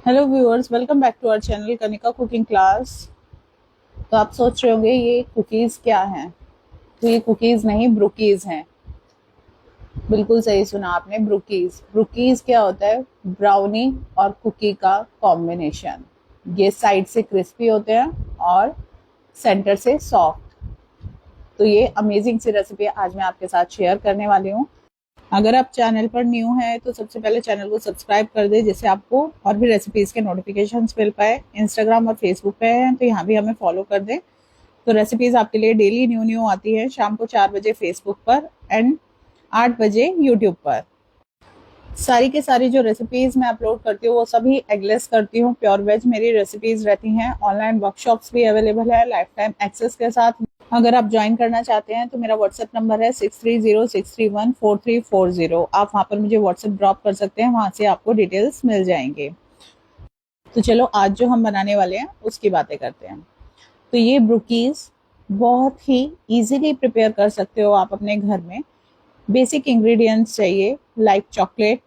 Hello viewers, welcome back to our channel Kanika cooking class. तो आप सोच रहे होंगे ये कुकीज़ क्या हैं। तो ये कुकीज़ नहीं, ब्रुकीज़ हैं। बिल्कुल सही सुना आपने, ब्रुकीज़। ब्रुकीज़ क्या होता है? ब्राउनी और कुकी का कॉम्बिनेशन। ये साइड से क्रिस्पी होते हैं और सेंटर से सॉफ्ट। तो ये अमेजिंग सी रेसिपी आज मैं आपके साथ शेयर करने वाली हूँ। अगर आप चैनल पर न्यू हैं तो सबसे पहले चैनल को सब्सक्राइब कर दें, जिससे आपको और भी रेसिपीज़ के नोटिफिकेशंस मिल पाए। इंस्टाग्राम और फेसबुक पे हैं तो यहाँ भी हमें फॉलो कर दें। तो रेसिपीज़ आपके लिए डेली न्यू न्यू आती है, शाम को 4 बजे फेसबुक पर एंड 8 बजे यूट्यूब पर। सारी के सारी जो रेसिपीज़ मैं अपलोड करती हूँ वो सभी एगलेस करती हूँ, प्योर वेज मेरी रेसिपीज़ रहती हैं। ऑनलाइन वर्कशॉप्स भी अवेलेबल है लाइफ टाइम एक्सेस के साथ। अगर आप ज्वाइन करना चाहते हैं तो मेरा व्हाट्सएप नंबर है 6306314340। आप वहाँ पर मुझे व्हाट्सएप ड्रॉप कर सकते हैं, वहाँ से आपको डिटेल्स मिल जाएंगे। तो चलो आज जो हम बनाने वाले हैं उसकी बातें करते हैं। तो ये ब्रुकीज़ बहुत ही इजीली प्रिपेयर कर सकते हो आप अपने घर में। बेसिक इंग्रेडिएंट्स चाहिए, like chocolate,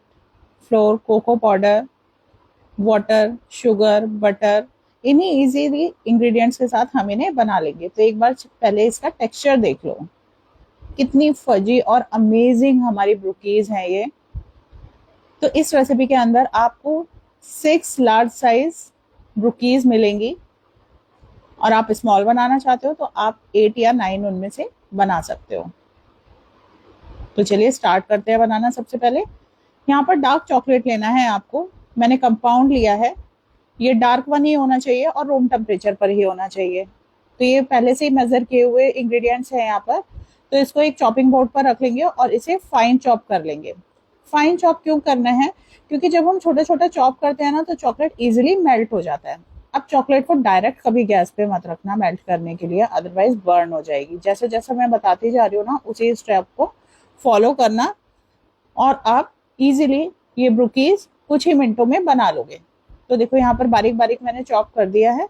flour, cocoa powder, water, sugar, butter. इन्हीं इजीली इंग्रेडिएंट्स के साथ हम इन्हें बना लेंगे। तो एक बार पहले इसका टेक्सचर देख लो, कितनी फजी और अमेजिंग हमारी ब्रुकीज हैं ये। तो इस रेसिपी के अंदर आपको 6 लार्ज साइज ब्रुकीज मिलेंगी, और आप स्मॉल बनाना चाहते हो तो आप 8 या 9 उनमें से बना सकते हो। तो चलिए स्टार्ट करते हैं बनाना। सबसे पहले यहाँ पर डार्क चॉकलेट लेना है आपको। मैंने कंपाउंड लिया है। ये डार्क वन ही होना चाहिए और रूम टेम्परेचर पर ही होना चाहिए। तो ये पहले से ही मेजर किए हुए इंग्रेडिएंट्स हैं यहाँ पर। तो इसको एक चॉपिंग बोर्ड पर रख लेंगे और इसे फाइन चॉप कर लेंगे। फाइन चॉप क्यों करना है? क्योंकि जब हम छोटे छोटे चॉप करते हैं ना तो चॉकलेट इजिली मेल्ट हो जाता है। अब चॉकलेट को डायरेक्ट कभी गैस पे मत रखना मेल्ट करने के लिए, अदरवाइज बर्न हो जाएगी। जैसे जैसे मैं बताती जा रही हूँ ना, उसी स्टेप को फॉलो करना और आप इजीली ये ब्रुकीज कुछ ही मिनटों में बना लोगे। तो देखो यहाँ पर बारीक बारीक मैंने चॉप कर दिया है।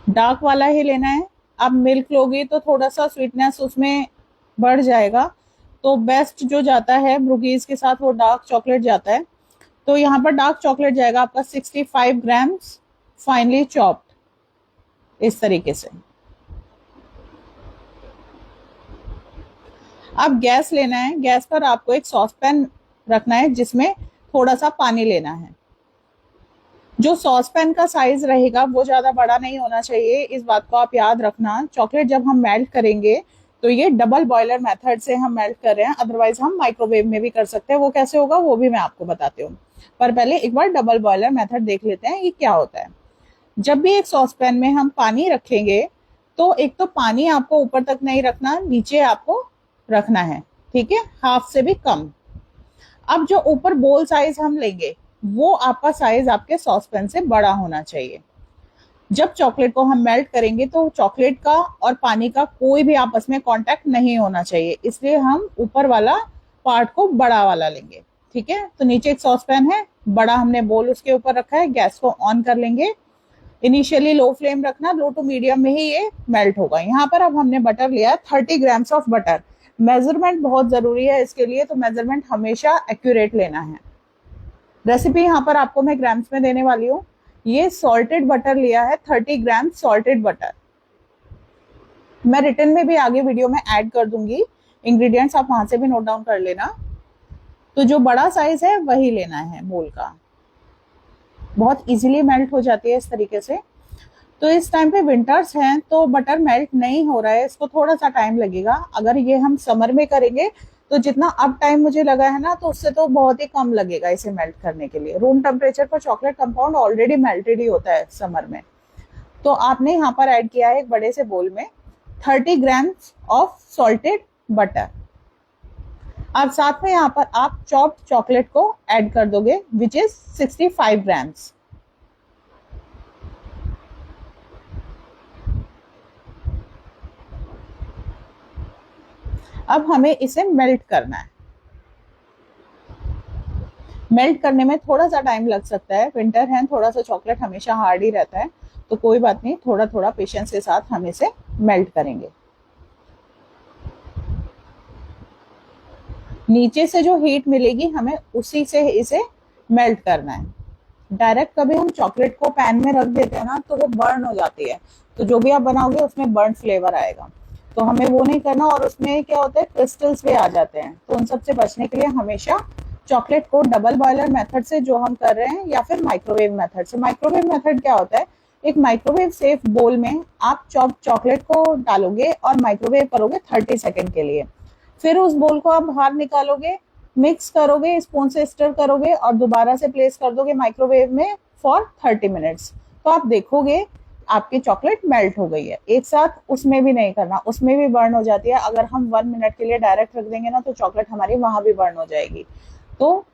डार्क वाला ही लेना है। आप मिल्क लोगे तो थोड़ा सा स्वीटनेस उसमें बढ़ जाएगा। तो बेस्ट जो जाता है ब्रुकीज के साथ वो डार्क चॉकलेट जाता है। तो यहाँ पर डार्क चॉकलेट जाएगा आपका 65 ग्राम्स, फाइनली चॉप्ड, इस तरीके से। अब गैस लेना है। गैस पर आपको एक सॉस पैन रखना है जिसमें थोड़ा सा पानी लेना है। जो सॉस पैन का साइज रहेगा वो ज्यादा बड़ा नहीं होना चाहिए, इस बात को आप याद रखना। चॉकलेट जब हम मेल्ट करेंगे तो ये डबल बॉयलर मेथड से हम मेल्ट कर रहे हैं, अदरवाइज हम माइक्रोवेव में भी कर सकते हैं। वो कैसे होगा वो भी मैं आपको बताती हूँ, पर पहले एक बार डबल बॉयलर मेथड देख लेते हैं ये क्या होता है। जब भी एक सॉस पैन में हम पानी रखेंगे तो एक तो पानी आपको ऊपर तक नहीं रखना, नीचे आपको रखना है, ठीक है, हाफ से भी कम। अब जो ऊपर बोल साइज हम लेंगे वो आपका साइज आपके सॉस पैन से बड़ा होना चाहिए। जब चॉकलेट को हम मेल्ट करेंगे तो चॉकलेट का और पानी का कोई भी आपस में कांटेक्ट नहीं होना चाहिए, इसलिए हम ऊपर वाला पार्ट को बड़ा वाला लेंगे। ठीक है, तो नीचे एक सॉस पैन है, बड़ा हमने बोल उसके ऊपर रखा है। गैस को ऑन कर लेंगे। इनिशियली लो फ्लेम रखना, लो टू मीडियम में ही ये मेल्ट होगा। यहाँ पर अब हमने बटर लिया है, 30 ग्राम्स ऑफ बटर। मेजरमेंट बहुत जरूरी है इसके लिए, तो मेजरमेंट हमेशा एक्यूरेट लेना है। रेसिपी यहाँ पर आपको मैं ग्राम्स में देने वाली हूँ। ये सॉल्टेड बटर लिया है, 30 ग्राम सॉल्टेड बटर। मैं रिटर्न में भी आगे वीडियो में ऐड कर दूंगी इंग्रेडिएंट्स, आप वहां से भी नोट डाउन कर लेना। तो जो बड़ा साइज है वही लेना है बोल का। बहुत इजीली मेल्ट हो जाती है इस तरीके से। तो इस टाइम पे विंटर्स हैं तो बटर मेल्ट नहीं हो रहा है, इसको थोड़ा सा टाइम लगेगा। अगर ये हम समर में करेंगे तो जितना अब टाइम मुझे लगा है ना, तो उससे तो बहुत ही कम लगेगा इसे मेल्ट करने के लिए। रूम टेम्परेचर पर चॉकलेट कंपाउंड ऑलरेडी मेल्टेड ही होता है समर में। तो आपने यहाँ पर ऐड किया है एक बड़े से बोल में 30 ग्राम्स ऑफ सॉल्टेड बटर। अब साथ में यहाँ पर आप चॉप्ड चॉकलेट को ऐड कर दोगे, विच इज 65 ग्राम्स। अब हमें इसे मेल्ट करना है। मेल्ट करने में थोड़ा सा टाइम लग सकता है, विंटर है, थोड़ा सा चॉकलेट हमेशा हार्ड ही रहता है। तो कोई बात नहीं, थोड़ा थोड़ा पेशेंस के साथ हम इसे मेल्ट करेंगे। नीचे से जो हीट मिलेगी हमें उसी से इसे मेल्ट करना है। डायरेक्ट कभी हम चॉकलेट को पैन में रख देते हैं ना तो वो बर्न हो जाती है, तो जो भी आप बनाओगे उसमें बर्न फ्लेवर आएगा। तो हमें वो नहीं करना, और उसमें क्या होता है क्रिस्टल्स भी आ जाते हैं, तो उन सब से बचने के लिए हमेशा चॉकलेट को डबल बॉयलर मेथड से जो हम कर रहे हैं या फिर माइक्रोवेव मेथड से। माइक्रोवेव मेथड क्या होता है, एक माइक्रोवेव सेफ बोल में आप चॉकलेट को डालोगे और माइक्रोवेव करोगे 30 सेकेंड के लिए, फिर उस बोल को आप बाहर निकालोगे, मिक्स करोगे, स्पून से स्टर करोगे और दोबारा से प्लेस कर दोगे माइक्रोवेव में फॉर 30 मिनट्स। तो आप देखोगे आपकी चॉकलेट मेल्ट हो गई है। एक साथ उसमें भी नहीं करना, उसमें भी बर्न हो जाती है। अगर हम 1 मिनट के लिए डायरेक्ट रख देंगे ना तो चॉकलेट हमारी वहां भी बर्न हो जाएगी। तो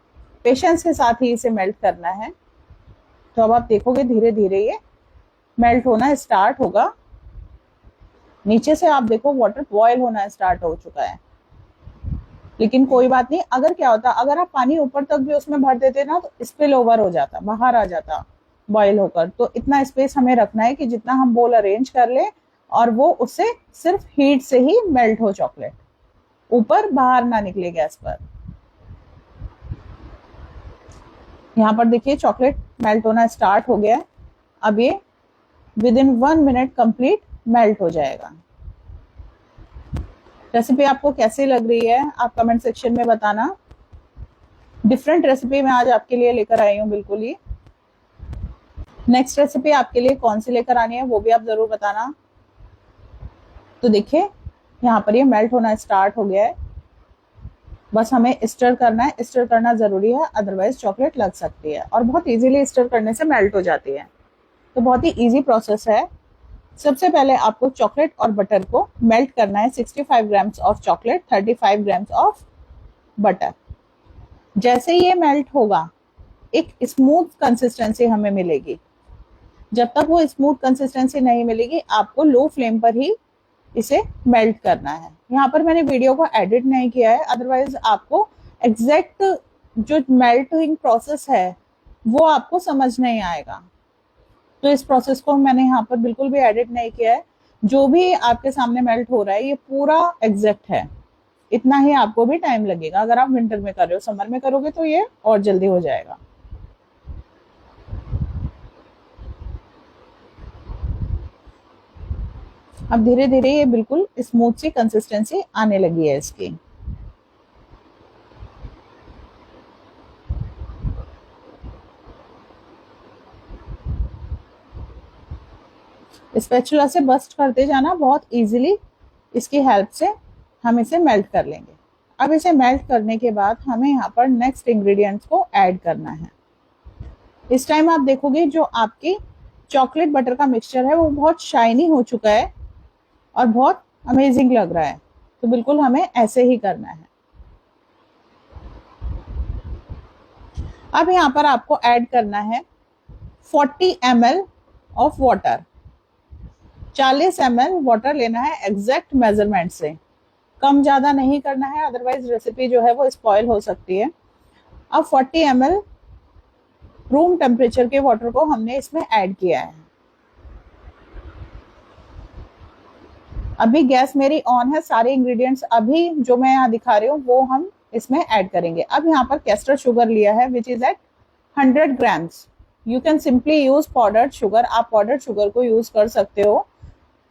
पेशेंस के साथ ही इसे मेल्ट करना है। तो अब आप देखोगे धीरे धीरे ये मेल्ट होना स्टार्ट होगा। नीचे से आप देखो वाटर बॉयल होना स्टार्ट हो चुका है। लेकिन कोई बात नहीं, अगर क्या होता, अगर आप पानी ऊपर तक भी उसमें भर देते ना तो स्पिल ओवर हो जाता, बाहर आ जाता बॉयल होकर। तो इतना स्पेस हमें रखना है कि जितना हम बोल अरेंज कर ले और वो उससे सिर्फ हीट से ही मेल्ट हो चॉकलेट, ऊपर बाहर ना निकले गैस पर। यहाँ पर देखिए चॉकलेट मेल्ट होना स्टार्ट हो गया है। अब ये with in 1 minute complete melt हो जाएगा। रेसिपी आपको कैसी लग रही है आप कमेंट सेक्शन में बताना। डिफरेंट रेसिपी मैं आज आपके लिए लेकर आई हूँ बिल्कुल ही। नेक्स्ट रेसिपी आपके लिए कौन सी लेकर आनी है वो भी आप जरूर बताना। तो देखिए यहाँ पर ये मेल्ट होना स्टार्ट हो गया है। बस हमें स्टर करना है, स्टर करना जरूरी है, अदरवाइज चॉकलेट लग सकती है, और बहुत इजीली स्टर करने से मेल्ट हो जाती है। तो बहुत ही इजी प्रोसेस है। सबसे पहले आपको चॉकलेट और बटर को मेल्ट करना है। 65 grams of chocolate, 35 grams of butter. जैसे ये मेल्ट होगा एक स्मूथ कंसिस्टेंसी हमें मिलेगी। जब तक वो स्मूथ कंसिस्टेंसी नहीं मिलेगी आपको लो फ्लेम पर ही इसे मेल्ट करना है। यहाँ पर मैंने वीडियो को एडिट नहीं किया है, अदरवाइज आपको एग्जैक्ट जो मेल्टिंग प्रोसेस है वो आपको समझ नहीं आएगा। तो इस प्रोसेस को मैंने यहाँ पर बिल्कुल भी एडिट नहीं किया है। जो भी आपके सामने मेल्ट हो रहा है ये पूरा एग्जैक्ट है। इतना ही आपको भी टाइम लगेगा। अगर आप विंटर में कर रहे हो, समर में करोगे तो ये और जल्दी हो जाएगा। अब धीरे धीरे ये बिल्कुल स्मूथ सी कंसिस्टेंसी आने लगी है इसकी। स्पैचुला से बस्ट करते जाना, बहुत इजीली इसकी हेल्प से हम इसे मेल्ट कर लेंगे। अब इसे मेल्ट करने के बाद हमें यहाँ पर नेक्स्ट इंग्रेडिएंट्स को ऐड करना है। इस टाइम आप देखोगे जो आपकी चॉकलेट बटर का मिक्सचर है वो बहुत शाइनी हो चुका है और बहुत अमेजिंग लग रहा है। तो बिल्कुल हमें ऐसे ही करना है। अब यहाँ पर आपको ऐड करना है 40 ml of water. 40 ml water लेना है एग्जैक्ट मेजरमेंट से, कम ज्यादा नहीं करना है, अदरवाइज रेसिपी जो है वो स्पॉइल हो सकती है। अब 40 ml रूम टेम्परेचर के वाटर को हमने इसमें ऐड किया है। अभी गैस मेरी ऑन है। सारे इंग्रेडिएंट्स अभी जो मैं यहाँ दिखा रही हूँ वो हम इसमें ऐड करेंगे। अब यहाँ पर कैस्टर शुगर लिया है which is at 100 grams. You can simply use powdered sugar. आप पाउडर्ड शुगर को यूज कर सकते हो,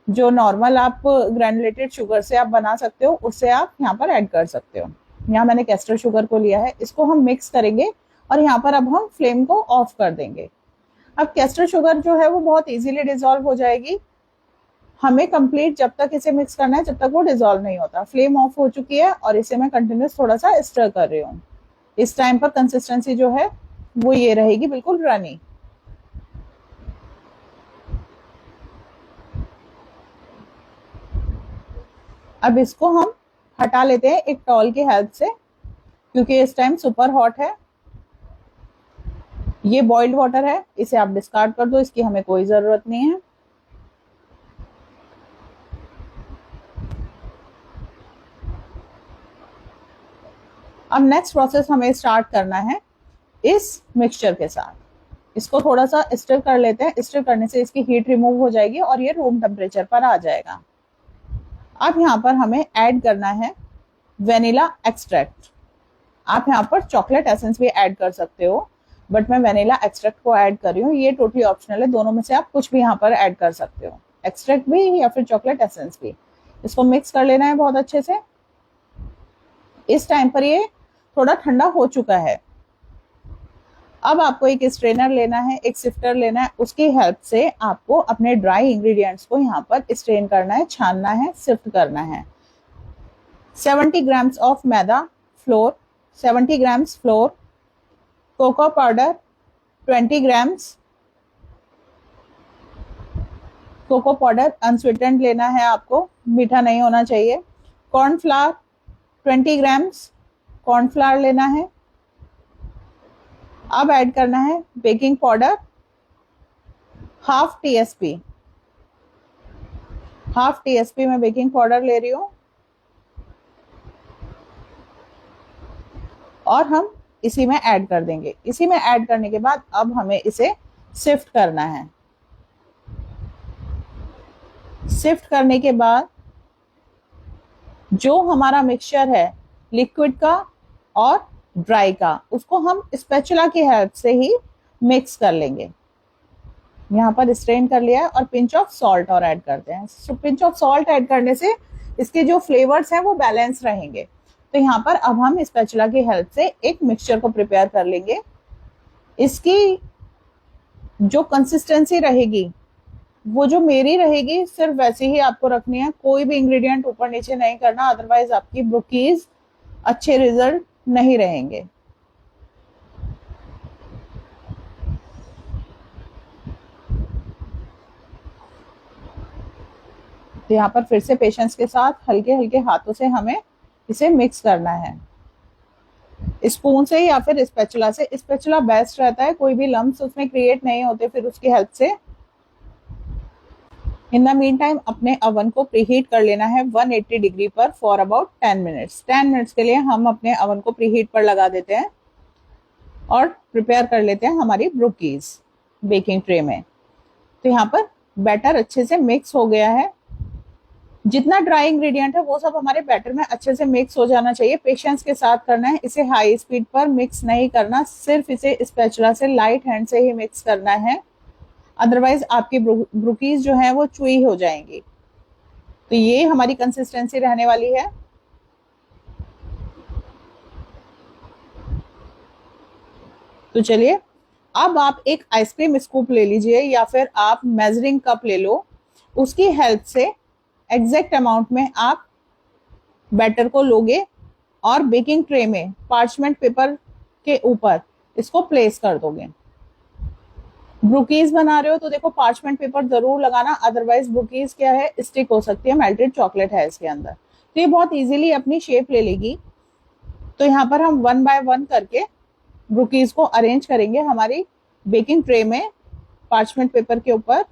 जो नॉर्मल आप ग्रैनुलेटेड शुगर से आप बना सकते हो उससे आप यहाँ पर ऐड कर सकते हो। यहाँ मैंने कैस्टर शुगर को लिया है, इसको हम मिक्स करेंगे और यहाँ पर अब हम फ्लेम को ऑफ कर देंगे। अब कैस्टर शुगर जो है वो बहुत इजीली डिजोल्व हो जाएगी। हमें कंप्लीट जब तक इसे मिक्स करना है जब तक वो डिजोल्व नहीं होता। फ्लेम ऑफ हो चुकी है और इसे मैं कंटिन्यूस थोड़ा सा स्टर कर रही हूँ। इस टाइम पर कंसिस्टेंसी जो है वो ये रहेगी, बिल्कुल रनी। अब इसको हम हटा लेते हैं एक टॉल की हेल्प से, क्योंकि इस टाइम सुपर हॉट है। ये बॉइल्ड वाटर है, इसे आप डिस्कार्ड कर दो, इसकी हमें कोई जरूरत नहीं है। अब नेक्स्ट प्रोसेस हमें स्टार्ट करना है इस मिक्सचर के साथ। इसको थोड़ा सा स्टर कर लेते हैं। स्टर करने से इसकी हीट रिमूव हो जाएगी और ये रूम टेम्परेचर पर आ जाएगा। अब यहाँ पर हमें ऐड करना है वेनिला एक्सट्रैक्ट। आप यहाँ पर चॉकलेट एसेंस भी ऐड कर सकते हो, बट मैं वेनिला एक्सट्रैक्ट को ऐड कर रही हूँ। ये टोटली ऑप्शनल है, दोनों में से आप कुछ भी यहाँ पर ऐड कर सकते हो, एक्सट्रैक्ट भी या फिर चॉकलेट एसेंस भी। इसको मिक्स कर लेना है बहुत अच्छे से। इस टाइम पर ये थोड़ा ठंडा हो चुका है। अब आपको एक स्ट्रेनर लेना है, एक सिफ्टर लेना है, उसकी हेल्प से आपको अपने ड्राई इंग्रेडिएंट्स को यहाँ पर स्ट्रेन करना है, छानना है, सिफ्ट करना है। 70 grams of maida flour, 70 grams flour, cocoa powder 20 grams, cocoa powder unsweetened लेना है आपको, मीठा नहीं होना चाहिए। कॉर्नफ्लावर 20 ग्राम्स कॉर्नफ्लावर लेना है। अब ऐड करना है baking powder half TSP, half TSP में बेकिंग पाउडर ले रही हूं। और हम इसी में ऐड कर देंगे। इसी में ऐड करने के बाद अब हमें इसे सिफ्ट करना है। सिफ्ट करने के बाद जो हमारा मिक्सचर है लिक्विड का और ड्राई का, उसको हम स्पैचुला की हेल्प से ही मिक्स कर लेंगे। यहाँ पर स्ट्रेन कर लिया है और पिंच ऑफ सॉल्ट और ऐड करते हैं। पिंच ऑफ सॉल्ट ऐड करने से इसके जो फ्लेवर्स हैं वो बैलेंस रहेंगे। तो यहाँ पर अब हम स्पैचुला की हेल्प से एक मिक्सचर को प्रिपेयर कर लेंगे। इसकी जो कंसिस्टेंसी रहेगी वो जो मेरी रहेगी सिर्फ वैसे ही आपको रखनी है, कोई भी इंग्रेडिएंट ऊपर नीचे नहीं करना, अदरवाइज आपकी ब्रुकीज अच्छे रिजल्ट नहीं रहेंगे। तो यहाँ पर फिर से पेशेंस के साथ हल्के हल्के हाथों से हमें इसे मिक्स करना है, स्पून से या फिर स्पैचुला से। स्पैचुला बेस्ट रहता है, कोई भी लम्स उसमें क्रिएट नहीं होते फिर उसकी हेल्प से। इन द मीन टाइम अपने अवन को प्रीहीट कर लेना है 180 डिग्री पर फॉर अबाउट 10 मिनट्स। 10 मिनट्स के लिए हम अपने अवन को प्रीहीट पर लगा देते हैं और प्रिपेयर कर लेते हैं हमारी ब्रुकीज बेकिंग ट्रे में। तो यहाँ पर बैटर अच्छे से मिक्स हो गया है। जितना ड्राई इंग्रेडिएंट है वो सब हमारे बैटर में अच्छे से मिक्स हो जाना चाहिए। पेशेंस के साथ करना है, इसे हाई स्पीड पर मिक्स नहीं करना, सिर्फ इसे स्पैचुला से लाइट हैंड से ही मिक्स करना है, अदरवाइज आपकी ब्रुकीज जो है वो चुई हो जाएंगी। तो ये हमारी कंसिस्टेंसी रहने वाली है। तो चलिए अब आप एक आइसक्रीम स्कूप ले लीजिए या फिर आप मेजरिंग कप ले लो, उसकी हेल्प से एग्जैक्ट अमाउंट में आप बैटर को लोगे और बेकिंग ट्रे में पार्चमेंट पेपर के ऊपर इसको प्लेस कर दोगे। ब्रुकीज बना रहे हो तो देखो पार्चमेंट पेपर जरूर लगाना, अदरवाइज ब्रुकीज क्या है स्टिक हो सकती है, मेल्टेड चॉकलेट है इसके अंदर। तो ये बहुत इजीली अपनी शेप ले लेगी। तो यहाँ पर हम 1 बाय 1 करके ब्रुकीज को अरेंज करेंगे हमारी बेकिंग ट्रे में पार्चमेंट पेपर के ऊपर।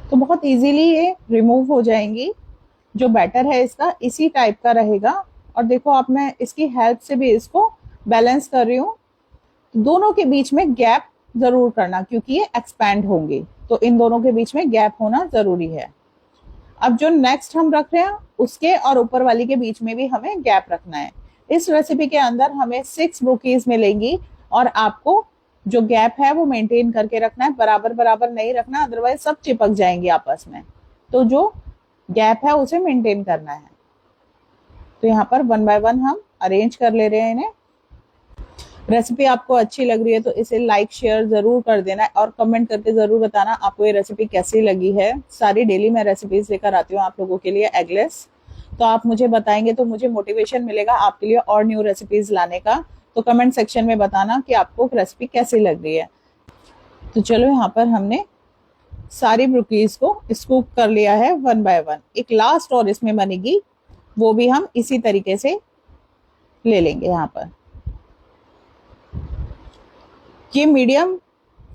तो बहुत इजीली ये रिमूव हो जाएंगी। जो बैटर है इसका इसी टाइप का रहेगा। और देखो आप, मैं इसकी हेल्प से भी इसको बैलेंस कर रही हूँ। दोनों के बीच में गैप जरूर करना क्योंकि ये एक्सपैंड होंगी, तो इन दोनों के बीच में गैप होना जरूरी है। अब जो नेक्स्ट हम रख रहे हैं उसके और ऊपर वाली के बीच में भी हमें गैप रखना है। इस रेसिपी के अंदर हमें 6 ब्रुकीज मिलेंगी और आपको जो गैप है वो मेंटेन करके रखना है, बराबर बराबर नहीं रखना, अदरवाइज सब चिपक जाएंगी आपस में। तो जो गैप है उसे मेंटेन करना है। तो यहाँ पर 1 बाय 1 हम अरेंज कर ले रहे हैं इन्हें। रेसिपी आपको अच्छी लग रही है तो इसे लाइक शेयर जरूर कर देना और कमेंट करके जरूर बताना आपको ये रेसिपी कैसी लगी है। सारी डेली मैं रेसिपीज लेकर आती हूँ आप लोगों के लिए एगलेस, तो आप मुझे बताएंगे तो मुझे मोटिवेशन मिलेगा आपके लिए और न्यू रेसिपीज लाने का। तो कमेंट सेक्शन में बताना कि आपको रेसिपी कैसी लग रही है। तो चलो यहाँ पर हमने सारी ब्रुकीज को स्कूप कर लिया है 1 बाय 1। एक लास्ट और इसमें बनेगी, वो भी हम इसी तरीके से ले लेंगे। यहाँ पर ये मीडियम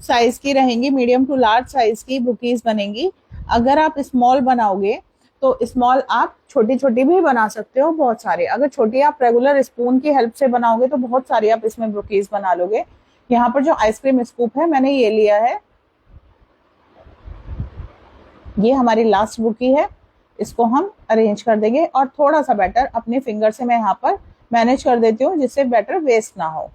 साइज की रहेंगी, मीडियम टू लार्ज साइज की ब्रुकीज बनेंगी। अगर आप स्मॉल बनाओगे तो स्मॉल आप छोटी छोटी भी बना सकते हो, बहुत सारे। अगर छोटी आप रेगुलर स्पून की हेल्प से बनाओगे तो बहुत सारी आप इसमें ब्रोकीज बना लोगे। यहाँ पर जो आइसक्रीम स्कूप है मैंने ये लिया है, ये हमारी लास्ट बुकी है। इसको हम अरेंज कर देंगे और थोड़ा सा बैटर अपने फिंगर से मैं यहाँ पर मैनेज कर देती हूँ जिससे बैटर वेस्ट ना हो।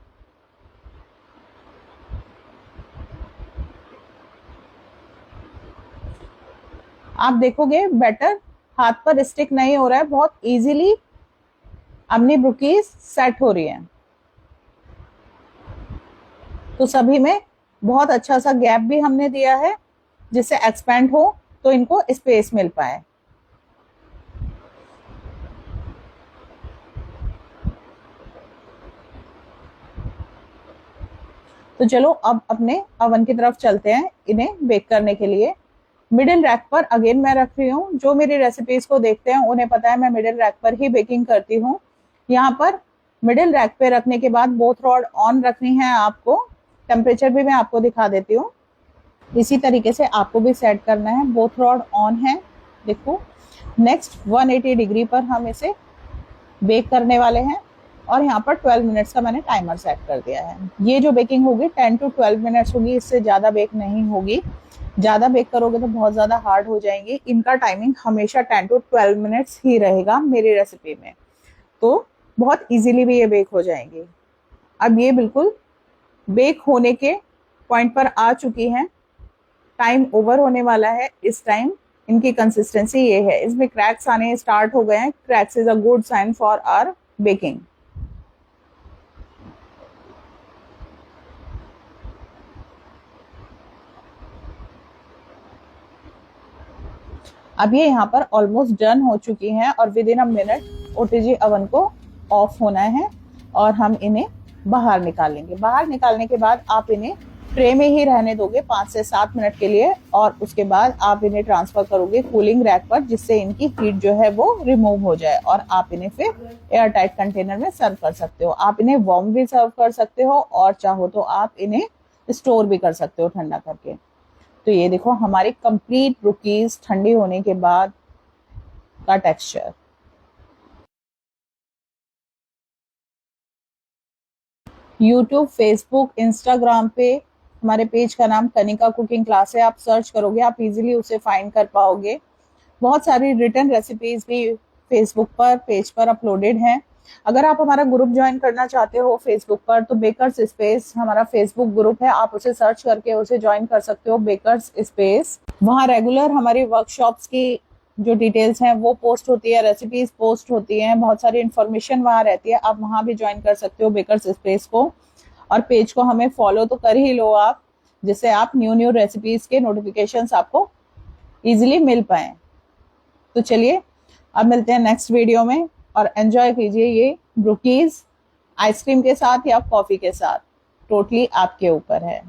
आप देखोगे बैटर हाथ पर स्टिक नहीं हो रहा है, बहुत इजीली अपनी ब्रुकीज सेट हो रही है। तो सभी में बहुत अच्छा सा गैप भी हमने दिया है जिससे एक्सपेंड हो तो इनको स्पेस मिल पाए। तो चलो अब अपने अवन की तरफ चलते हैं इन्हें बेक करने के लिए। मिडिल रैक पर अगेन मैं रख रही हूँ, जो मेरी रेसिपीज को देखते हैं उन्हें पता है मैं मिडिल रैक पर ही बेकिंग करती हूँ। यहाँ पर मिडिल रैक पे रखने के बाद बोथ रॉड ऑन रखनी है आपको। टेम्परेचर भी मैं आपको दिखा देती हूँ। इसी तरीके से आपको भी सेट करना है। बोथ रॉड ऑन है, देखो। नेक्स्ट 180 डिग्री पर हम इसे बेक करने वाले हैं और यहाँ पर 12 मिनट्स का मैंने टाइमर सेट कर दिया है। ये जो बेकिंग होगी 10 to 12 मिनट्स होगी, इससे ज़्यादा बेक नहीं होगी। ज़्यादा बेक करोगे तो बहुत ज़्यादा हार्ड हो जाएंगी। इनका टाइमिंग हमेशा 10 to 12 मिनट्स ही रहेगा मेरी रेसिपी में, तो बहुत इजीली भी ये बेक हो जाएंगी। अब ये बिल्कुल बेक होने के पॉइंट पर आ चुकी हैं, टाइम ओवर होने वाला है। इस टाइम इनकी कंसिस्टेंसी ये है, इसमें क्रैक्स आने स्टार्ट हो गए हैं। Cracks is a good sign for our baking. अब ये यहाँ पर ऑलमोस्ट डन हो चुकी हैं और within a minute OTG oven को ऑफ होना है और हम इन्हें बाहर निकालेंगे। बाहर निकालने के बाद आप इन्हें ट्रे में ही रहने दोगे 5 से 7 मिनट के लिए और उसके बाद आप इन्हें ट्रांसफर करोगे कूलिंग रैक पर, जिससे इनकी हीट जो है वो रिमूव हो जाए और आप इन्हें फिर एयर टाइट कंटेनर में सर्व कर सकते हो। आप इन्हें वार्म भी सर्व कर सकते हो और चाहो तो आप इन्हें स्टोर भी कर सकते हो ठंडा करके। तो ये देखो हमारी कंप्लीट ब्रुकीज ठंडी होने के बाद का टेक्सचर। यूट्यूब, फेसबुक, इंस्टाग्राम पे हमारे पेज का नाम कनिका कुकिंग क्लास है। आप सर्च करोगे आप इजीली उसे फाइंड कर पाओगे। बहुत सारी रिटर्न रेसिपीज भी फेसबुक पर पेज पर अपलोडेड हैं। अगर आप हमारा ग्रुप ज्वाइन करना चाहते हो फेसबुक पर तो बेकर्स स्पेस हमारा फेसबुक ग्रुप है, आप उसे सर्च करके उसे ज्वाइन कर सकते हो, बेकर्स स्पेस। वहाँ रेगुलर हमारी वर्कशॉप्स की जो डिटेल्स हैं वो पोस्ट होती है, रेसिपीज पोस्ट होती हैं, बहुत सारी इन्फॉर्मेशन वहाँ रहती है। आप वहाँ भी ज्वाइन कर सकते हो बेकर्स स्पेस को और पेज को हमें फॉलो तो कर ही लो आप, जिससे आप न्यू न्यू रेसिपीज के नोटिफिकेशंस आपको इजीली मिल पाए। तो चलिए अब मिलते हैं नेक्स्ट वीडियो में और एंजॉय कीजिए ये ब्रुकीज आइसक्रीम के साथ या कॉफी के साथ, टोटली आपके ऊपर है।